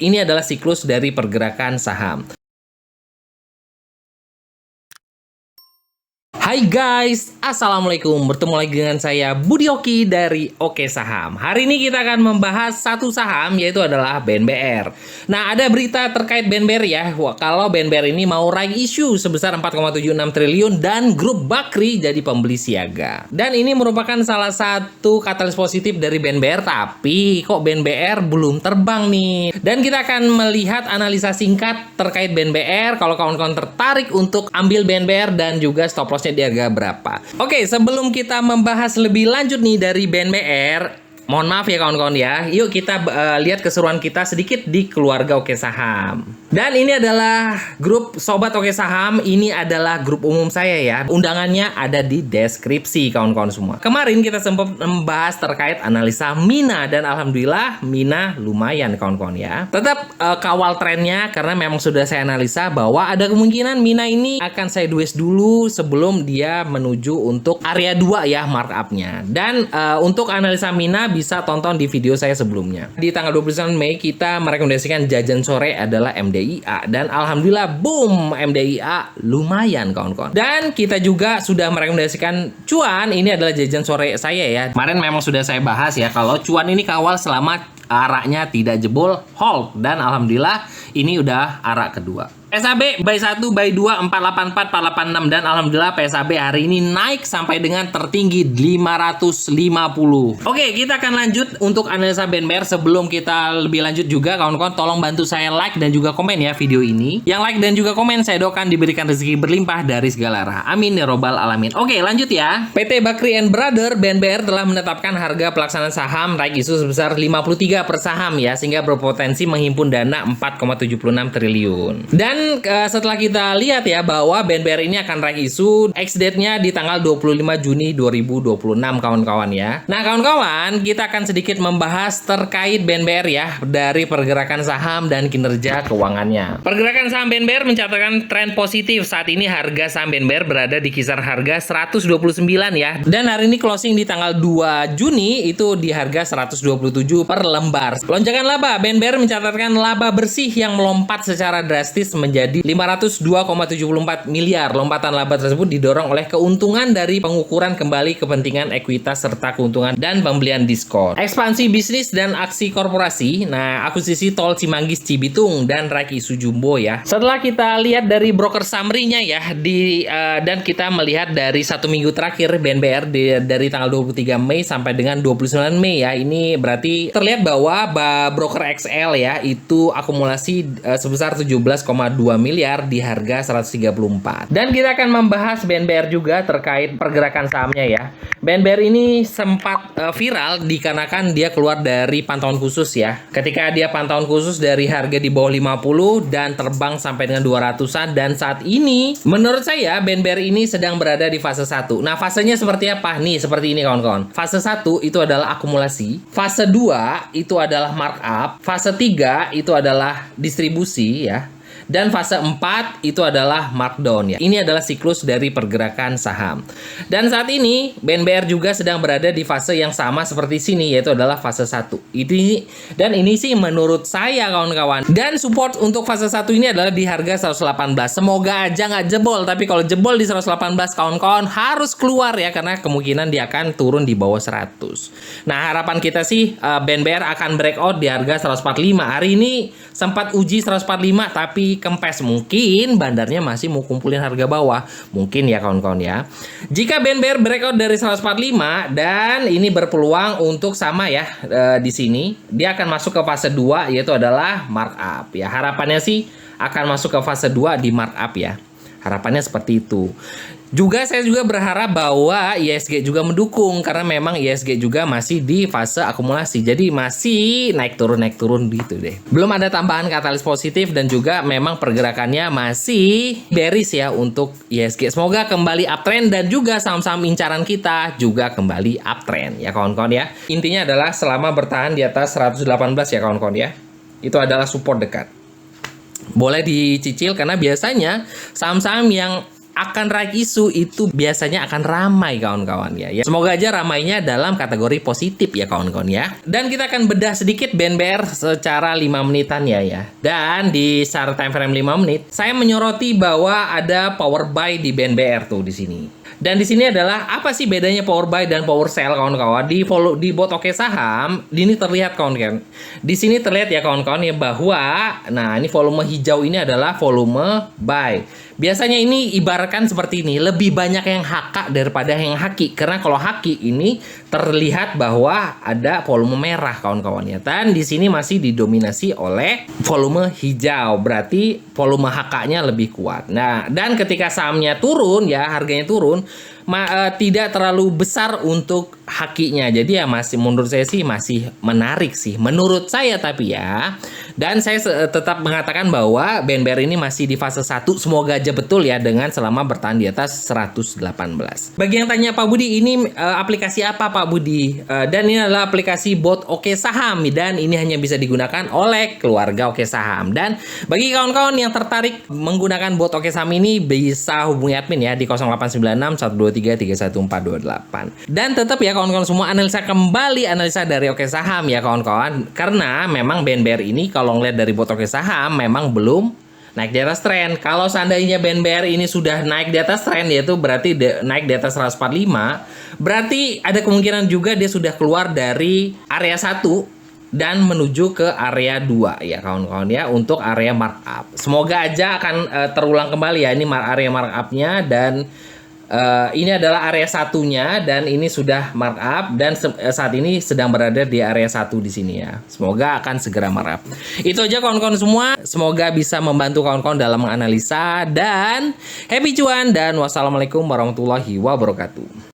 Ini adalah siklus dari pergerakan saham. Hai guys, Assalamualaikum. Bertemu lagi dengan saya Budi Oki dari Oke Saham. Hari ini kita akan membahas satu saham, yaitu adalah BNBR. Nah, ada berita terkait BNBR ya. Kalau BNBR ini mau right issue sebesar 4,76 triliun dan grup Bakri jadi pembeli siaga. Dan ini merupakan salah satu katalis positif dari BNBR, tapi kok BNBR belum terbang nih. Dan kita akan melihat analisa singkat terkait BNBR. Kalau kawan-kawan tertarik untuk ambil BNBR dan juga stop lossnya di harga berapa. Oke, sebelum kita membahas lebih lanjut nih dari BNBR, mohon maaf ya kawan-kawan ya. Yuk kita lihat keseruan kita sedikit di keluarga Oke Saham. Dan ini adalah grup Sobat Oke Saham. Ini adalah grup umum saya ya. Undangannya ada di deskripsi kawan-kawan semua. Kemarin kita sempat membahas terkait analisa Mina. Dan alhamdulillah Mina lumayan kawan-kawan ya. Tetap kawal trennya karena memang sudah saya analisa bahwa ada kemungkinan Mina ini akan sideways dulu sebelum dia menuju untuk area 2 ya markupnya. Dan untuk analisa Mina bisa tonton di video saya sebelumnya. Di tanggal 29 Mei kita merekomendasikan jajan sore adalah MDIA dan alhamdulillah boom, MDIA lumayan kawan-kawan. Dan kita juga sudah merekomendasikan cuan, ini adalah jajan sore saya ya. Kemarin memang sudah saya bahas ya kalau cuan ini kawal selama araknya tidak jebol, hold, dan alhamdulillah ini udah arak kedua. PSAB buy 1, buy 2, 484, 486 dan alhamdulillah PSAB hari ini naik sampai dengan tertinggi 550. Oke, kita akan lanjut untuk analisa BNBR. Sebelum kita lebih lanjut juga kawan-kawan tolong bantu saya like dan juga komen ya video ini. Yang like dan juga komen saya doakan diberikan rezeki berlimpah dari segala arah. Amin ya robbal alamin. Oke, lanjut ya. PT Bakri and Brother BNBR telah menetapkan harga pelaksanaan saham right issue sebesar 53 per saham ya, sehingga berpotensi menghimpun dana 4,76 triliun. Dan setelah kita lihat ya bahwa BNBR ini akan right issue, ex-date-nya di tanggal 25 Juni 2026 kawan-kawan ya. Nah kawan-kawan, kita akan sedikit membahas terkait BNBR ya dari pergerakan saham dan kinerja keuangannya. Pergerakan saham BNBR mencatatkan tren positif. Saat ini harga saham BNBR berada di kisar harga 129 ya. Dan hari ini closing di tanggal 2 Juni itu di harga 127 per lembar. Lonjakan laba, BNBR mencatatkan laba bersih yang melompat secara drastis menjadi 502,74 miliar. Lompatan laba tersebut didorong oleh keuntungan dari pengukuran kembali kepentingan ekuitas serta keuntungan dan pembelian diskon. Ekspansi bisnis dan aksi korporasi. Nah, akuisisi tol Cimanggis Cibitung dan right issue jumbo ya. Setelah kita lihat dari broker summary-nya ya dan kita melihat dari 1 minggu terakhir BNBR dari tanggal 23 Mei sampai dengan 29 Mei ya. Ini berarti terlihat bahwa broker XL ya itu akumulasi sebesar 17,2 miliar di harga 134. Dan kita akan membahas BNBR juga terkait pergerakan sahamnya ya. BNBR ini sempat viral dikarenakan dia keluar dari pantauan khusus ya. Ketika dia pantauan khusus dari harga di bawah 50 dan terbang sampai dengan 200-an, dan saat ini menurut saya BNBR ini sedang berada di fase 1. Nah, fasenya seperti apa? Nih, seperti ini kawan-kawan. Fase 1 itu adalah akumulasi, fase 2 itu adalah markup, fase 3 itu adalah distribusi ya. Dan fase 4 itu adalah markdown ya. Ini adalah siklus dari pergerakan saham. Dan saat ini BNBR juga sedang berada di fase yang sama seperti sini, yaitu adalah fase 1. Ini sih menurut saya kawan-kawan. Dan support untuk fase 1 ini adalah di harga 118. Semoga aja nggak jebol, tapi kalau jebol di 118 kawan-kawan harus keluar ya, karena kemungkinan dia akan turun di bawah 100. Nah, harapan kita sih BNBR akan breakout di harga 145. Hari ini sempat uji 145 tapi kempes, mungkin bandarnya masih mau kumpulin harga bawah, mungkin ya kawan-kawan ya. Jika BNBR breakout dari 145 dan ini berpeluang untuk sama ya di sini, dia akan masuk ke fase 2 yaitu adalah markup ya. Harapannya sih akan masuk ke fase 2 di markup ya. Harapannya seperti itu. Juga saya juga berharap bahwa ISG juga mendukung karena memang ISG juga masih di fase akumulasi. Jadi masih naik turun gitu deh. Belum ada tambahan katalis positif dan juga memang pergerakannya masih bearish ya untuk ISG. Semoga kembali uptrend dan juga saham-saham incaran kita juga kembali uptrend ya kawan-kawan ya. Intinya adalah selama bertahan di atas 118 ya kawan-kawan ya. Itu adalah support dekat. Boleh dicicil karena biasanya saham-saham yang akan raik isu itu biasanya akan ramai kawan-kawan ya. Semoga aja ramainya dalam kategori positif ya kawan-kawan ya. Dan kita akan bedah sedikit BNBR secara 5 menitan ya. Dan di secara time frame 5 menit, saya menyoroti bahwa ada power buy di BNBR tuh di sini. Dan di sini adalah apa sih bedanya power buy dan power sell kawan-kawan di bot Oke Saham. Ini terlihat kawan-kawan. Di sini terlihat ya kawan-kawan ya bahwa nah ini volume hijau ini adalah volume buy. Biasanya ini ibaratkan seperti ini, lebih banyak yang HK daripada yang haki. Karena kalau haki ini terlihat bahwa ada volume merah kawan-kawan ya. Dan di sini masih didominasi oleh volume hijau. Berarti volume HK-nya lebih kuat. Nah, dan ketika sahamnya turun ya, harganya turun, tidak terlalu besar untuk hakinya. Jadi ya masih menurut saya sih masih menarik sih. Menurut saya tapi ya. Dan saya tetap mengatakan bahwa BNBR ini masih di fase 1. Semoga aja betul ya dengan selama bertahan di atas 118. Bagi yang tanya Pak Budi, ini aplikasi apa Pak Budi? Dan ini adalah aplikasi bot Oke Saham. Dan ini hanya bisa digunakan oleh keluarga Oke Saham. Dan bagi kawan-kawan yang tertarik menggunakan bot Oke Saham ini bisa hubungi admin ya di 0896 123 31428. Dan tetap ya kawan-kawan semua analisa dari Oke Saham ya kawan-kawan. Karena memang BNBR ini kalau ngeliat dari bot Oke Saham memang belum naik di atas tren. Kalau seandainya BNBR ini sudah naik di atas tren, yaitu berarti naik di atas 145, berarti ada kemungkinan juga dia sudah keluar dari area 1 dan menuju ke area 2 ya kawan-kawan ya untuk area markup. Semoga aja akan terulang kembali ya ini area markupnya. Dan ini adalah area satunya dan ini sudah markup dan saat ini sedang berada di area 1 di sini ya. Semoga akan segera markup. Itu aja kawan-kawan semua. Semoga bisa membantu kawan-kawan dalam menganalisa dan happy cuan dan wassalamualaikum warahmatullahi wabarakatuh.